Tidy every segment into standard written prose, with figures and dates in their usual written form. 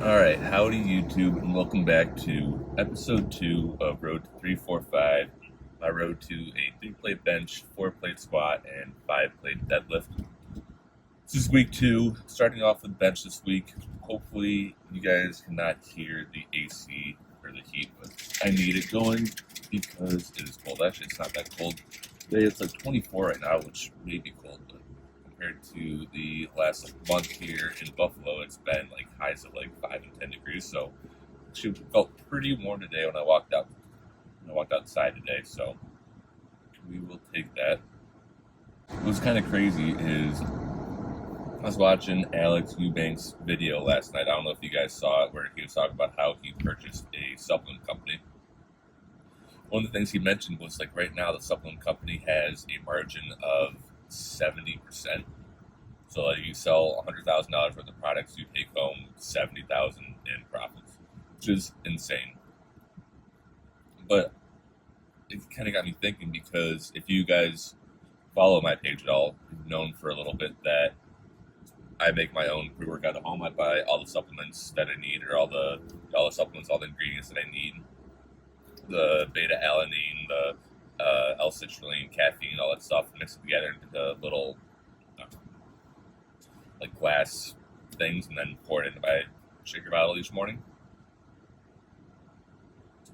Alright, howdy YouTube, and welcome back to episode 2 of Road to 345, my road to a 3-plate bench, 4-plate squat, and 5-plate deadlift. This is week 2, starting off with bench this week. Hopefully you guys cannot hear the AC or the heat, but I need it going because it is cold. Actually, it's not that cold. Today it's like 24 right now, which may be cold, but compared to the last month here in Buffalo, it's been like highs of like 5 and 10 degrees. So it felt pretty warm today when I walked outside today. So we will take that. What was kind of crazy is I was watching Alex Eubanks' video last night. I don't know if you guys saw it, where he was talking about how he purchased a supplement company. One of the things he mentioned was like right now the supplement company has a margin of 70%. So like you sell $100,000 worth of products, you take home $70,000 in profits, which is insane. But it kind of got me thinking, because if you guys follow my page at all, you've known for a little bit that I make my own pre-workout at home. I buy all the supplements that I need, or all the supplements, all the ingredients that I need. The beta-alanine, the L-citrulline, caffeine, all that stuff, mix it together into little like glass things, and then pour it into my shaker bottle each morning.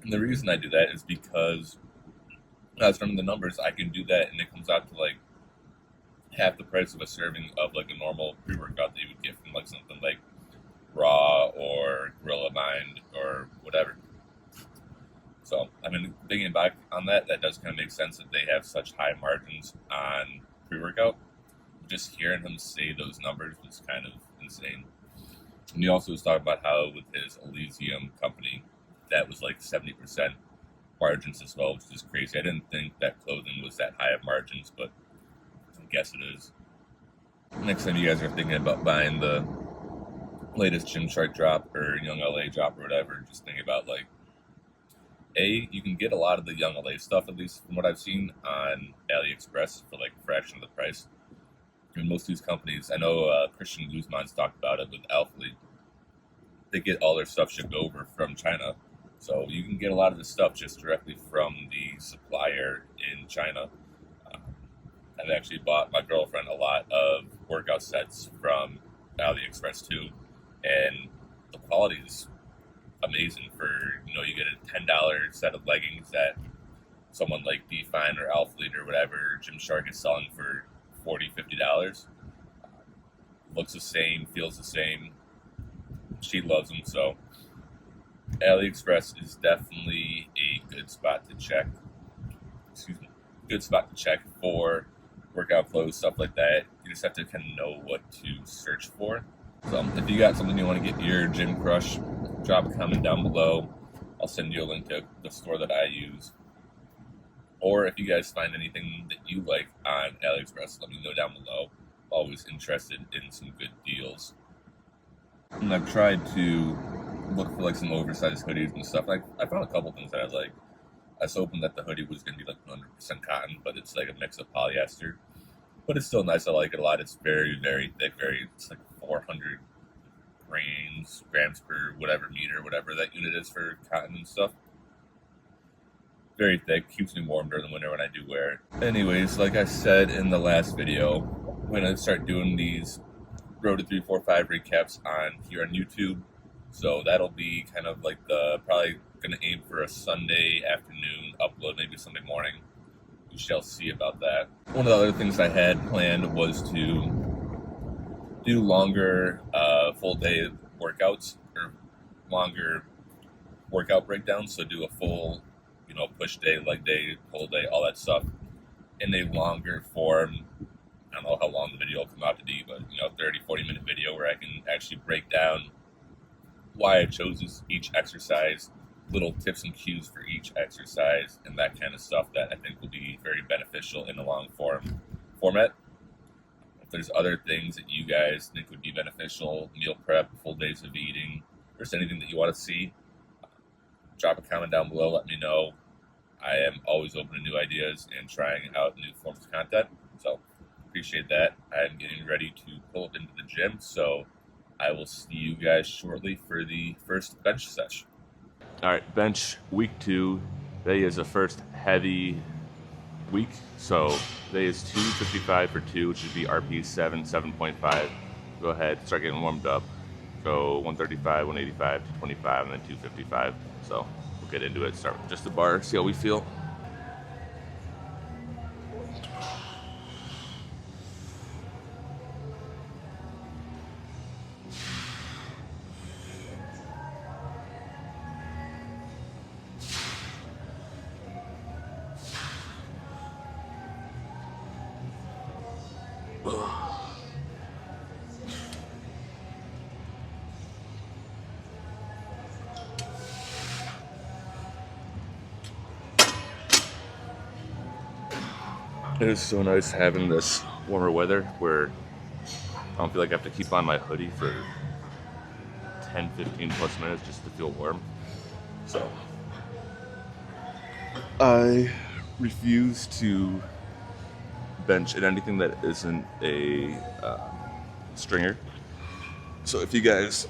And the reason I do that is because when I was running the numbers, I can do that, and it comes out to like half the price of a serving of like a normal pre-workout that you would get from like something like Raw or Gorilla Mind or whatever. So I've been thinking back on that. That does kind of make sense that they have such high margins on pre-workout. Just hearing him say those numbers was kind of insane. And he also was talking about how with his Elysium company, that was like 70% margins as well, which is crazy. I didn't think that clothing was that high of margins, but I guess it is. Next time you guys are thinking about buying the latest Gymshark drop or Young LA drop or whatever, just think about like, you can get a lot of the Young LA stuff, at least from what I've seen, on AliExpress for like a fraction of the price. And most of these companies, I know Christian Guzman's talked about it with Alphalete, they get all their stuff shipped over from China. So you can get a lot of this stuff just directly from the supplier in China. I've actually bought my girlfriend a lot of workout sets from AliExpress too, and the quality is amazing. For, you get a $10 set of leggings that someone like Define or Alphalete or whatever Gymshark is selling for $40, $50. Looks the same, feels the same. She loves them, so AliExpress is definitely a good spot to check. Good spot to check for workout clothes, stuff like that. You just have to kind of know what to search for. So if you got something you want to get your gym crush, drop a comment down below. I'll send you a link to the store that I use. Or if you guys find anything that you like on AliExpress, let me know down below. Always interested in some good deals. And I've tried to look for like some oversized hoodies and stuff. I found a couple things that I like. I was hoping that the hoodie was going to be like 100% cotton, but it's like a mix of polyester. But it's still nice. I like it a lot. It's very, very thick. It's like 400 grams per whatever meter, whatever that unit is for cotton and stuff. Very thick, keeps me warm during the winter when I do wear it. Anyways, like I said in the last video, I'm going to start doing these Road to 345 recaps here on YouTube. So that'll be kind of like probably going to aim for a Sunday afternoon upload, maybe Sunday morning. We shall see about that. One of the other things I had planned was to do longer full day workouts, or longer workout breakdowns. So do a full push day, leg day, pull day, all that stuff in a longer form. I don't know how long the video will come out to be, but 30-40 minute video where I can actually break down why I chose each exercise, little tips and cues for each exercise, and that kind of stuff that I think will be very beneficial in a long format. If there's other things that you guys think would be beneficial, meal prep, full days of eating, or just anything that you want to see, drop a comment down below, let me know. I am always open to new ideas and trying out new forms of content, so appreciate that. I'm getting ready to pull up into the gym, so I will see you guys shortly for the first bench session. All right, bench week 2. Today is the first heavy week. So today is 255 for 2, which should be RP 7.5. Go ahead, start getting warmed up. Go 135, 185, 225, and then 255. So we'll get into it. Start with just the bar, see how we feel. It is so nice having this warmer weather where I don't feel like I have to keep on my hoodie for 10, 15 plus minutes just to feel warm. So I refuse to bench at anything that isn't a stringer. So if you guys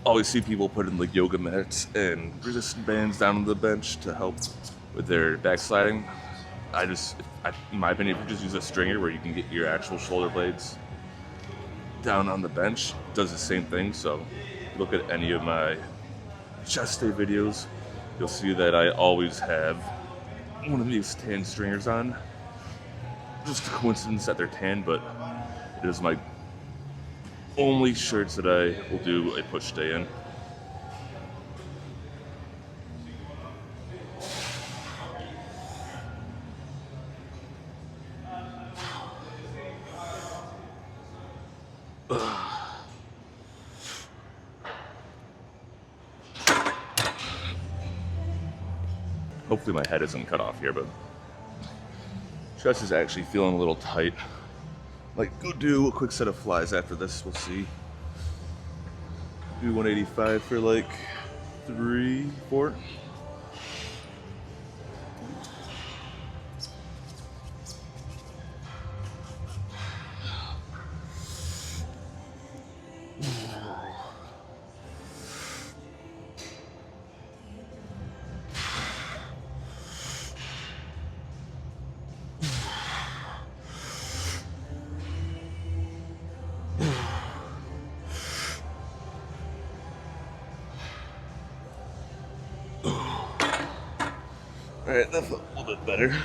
always see people putting like yoga mats and resistance bands down on the bench to help with their backsliding, in my opinion, if you just use a stringer where you can get your actual shoulder blades down on the bench, it does the same thing. So look at any of my chest day videos, you'll see that I always have one of these tan stringers on. Just a coincidence that they're tan, but it is my only shirts that I will do a push day in. Hopefully my head isn't cut off here, but chest is actually feeling a little tight. Like, go do a quick set of flies after this, we'll see. Do 185 for like 3, 4. Alright, that felt a little bit better.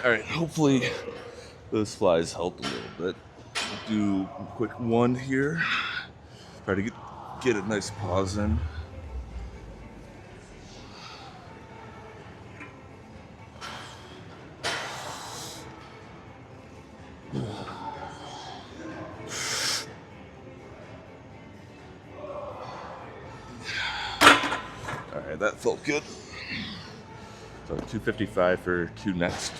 Alright, hopefully those flies helped a little bit. We'll do a quick 1 here. Try to get a nice pause in. Alright, that felt good. So 255 for 2 next.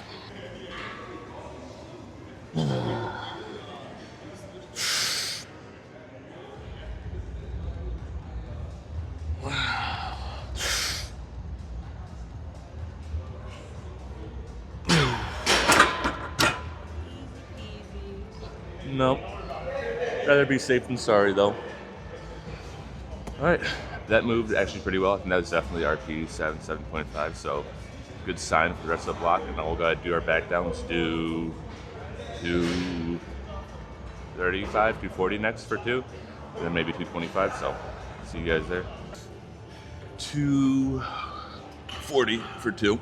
Nope. Rather be safe than sorry, though. Alright, that moved actually pretty well. I think that was definitely RP 7.5, so good sign for the rest of the block. And then we'll go ahead and do our back downs. Do 235, 240 next for 2, and then maybe 225, so see you guys there. 240 for 2.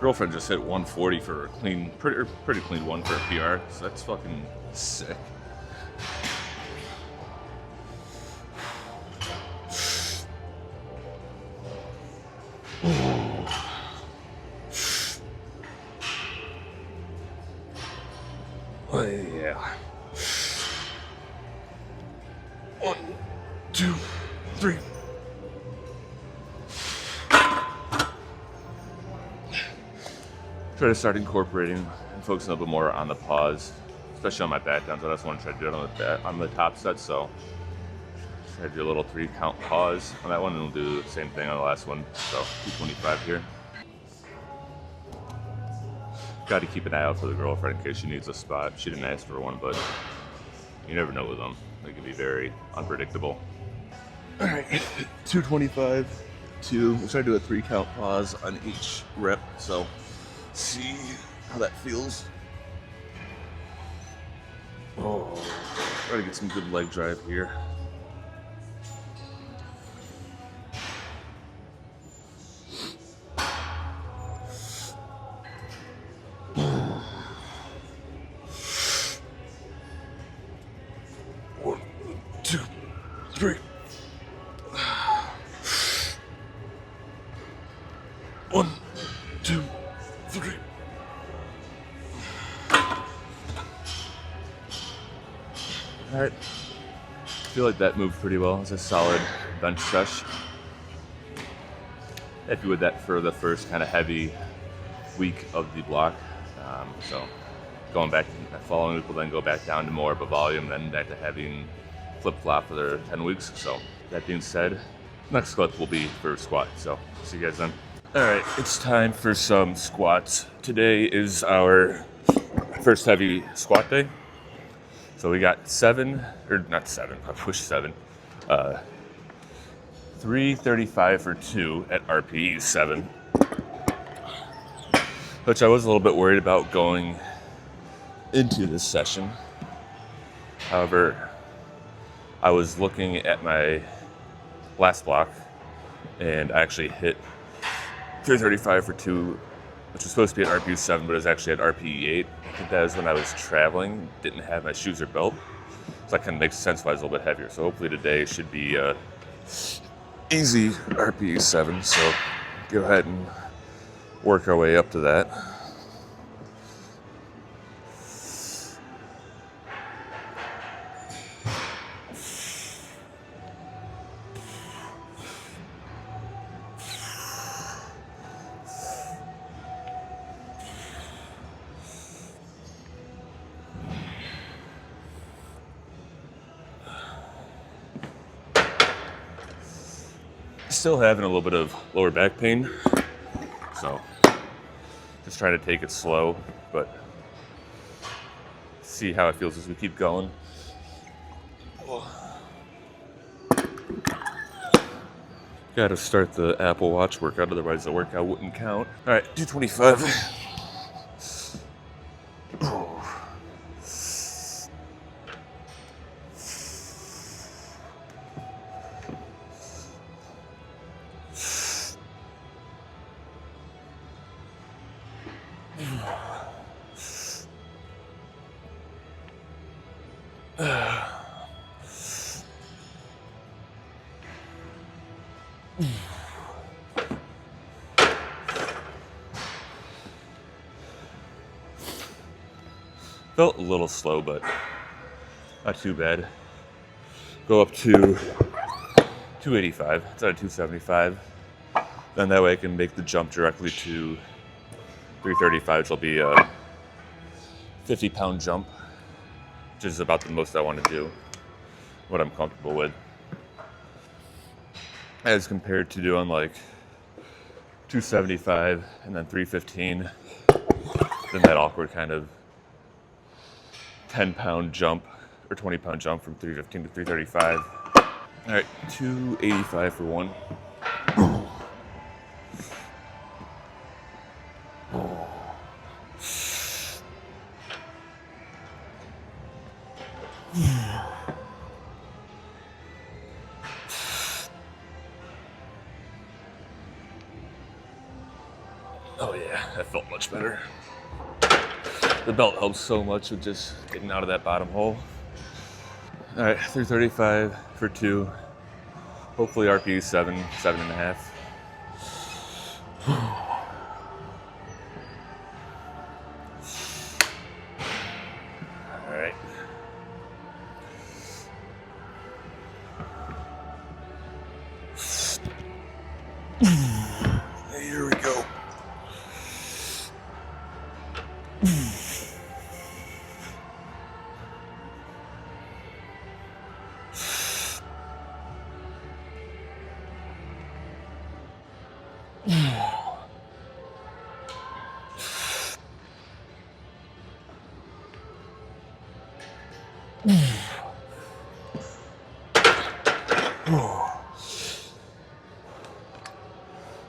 Girlfriend just hit 140 for a clean, pretty clean one for a PR, so that's fucking sick. Oh, yeah. 1, 2, 3. Try to start incorporating and focusing a little bit more on the pause, especially on my back downs. I just want to try to do it on the top set, so try to do a little 3 count pause on that one, and we'll do the same thing on the last one. So 225 here. Got to keep an eye out for the girlfriend in case she needs a spot. She didn't ask for one, but you never know with them. They can be very unpredictable. All right, 225, 2. We'll try to do a 3 count pause on each rep, so see how that feels. Oh, try to get some good leg drive here. One, 2, 3. 1, 2, 3. All right. I feel like that moved pretty well. It's a solid bench stretch. Happy with that for the first kind of heavy week of the block. So going back, following week will then go back down to more of a volume, then back to heavy and flip-flop for the 10 weeks. So that being said, next clip will be for squat. So see you guys then. All right, it's time for some squats. Today is our first heavy squat day. So we got 7, or not 7, I pushed 7. 335 for 2 at RPE 7. Which I was a little bit worried about going into this session. However, I was looking at my last block and I actually hit 335 for 2, which was supposed to be at RPE 7, but it was actually at RPE 8. I think that was when I was traveling, didn't have my shoes or belt. So that kind of makes sense why I was a little bit heavier. So hopefully today should be easy RPE 7. So go ahead and work our way up to that. Still having a little bit of lower back pain, so just trying to take it slow, but see how it feels as we keep going. Got to start the Apple Watch workout, otherwise the workout wouldn't count. All right, 225. Felt a little slow, but not too bad. Go up to 285 instead of 275. Then that way I can make the jump directly to 335, which will be a 50-pound jump, which is about the most I want to do, what I'm comfortable with. As compared to doing like 275 and then 315, then that awkward kind of 10-pound jump or 20-pound jump from 315 to 335. All right, 285 for 1. Oh yeah, that felt much better. The belt helps so much with just getting out of that bottom hole. All right, 335 for 2. Hopefully RPE 7, 7.5.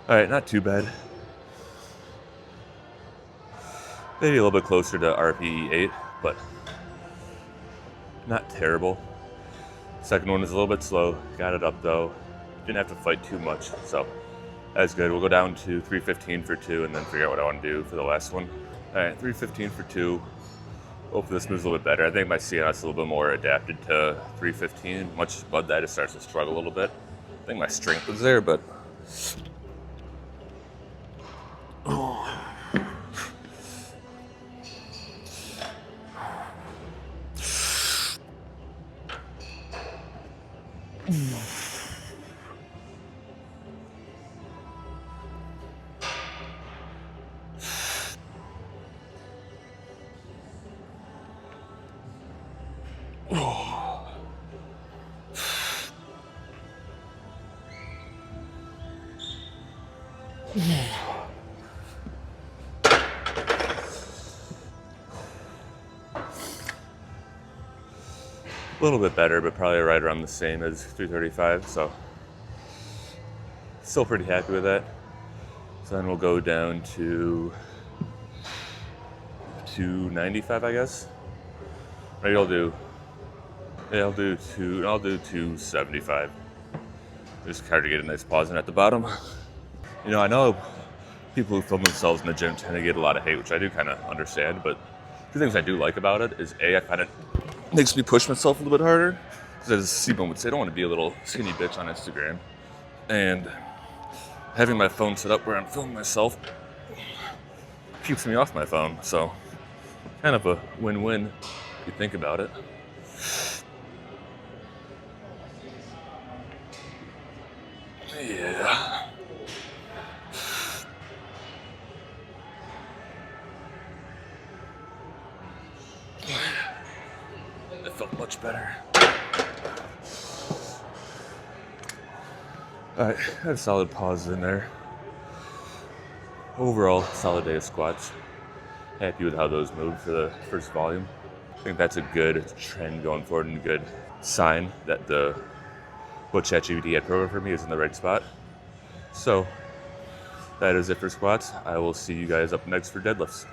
All right, not too bad. Maybe a little bit closer to RPE 8, but not terrible. Second one was a little bit slow. Got it up though. Didn't have to fight too much, so that's good. We'll go down to 315 for 2 and then figure out what I want to do for the last one. All right, 315 for 2. Hopefully this moves a little bit better. I think my CNS is a little bit more adapted to 315. Much above that, it starts to struggle a little bit. I think my strength was there, but... A little bit better, but probably right around the same as 335, so still pretty happy with that. So then we'll go down to 295, I guess. Maybe I'll do 275. Just hard to get a nice pause in at the bottom. You know, I know people who film themselves in the gym tend to get a lot of hate, which I do kind of understand, but two things I do like about it is I find it makes me push myself a little bit harder. Because as Seaborn would say, I don't want to be a little skinny bitch on Instagram. And having my phone set up where I'm filming myself keeps me off my phone. So kind of a win-win if you think about it. Yeah. That felt much better. Alright, I have solid pauses in there. Overall, solid day of squats. Happy with how those moved for the first volume. I think that's a good trend going forward and a good sign that what ChatGPT had programmed for me is in the right spot. So, that is it for squats. I will see you guys up next for deadlifts.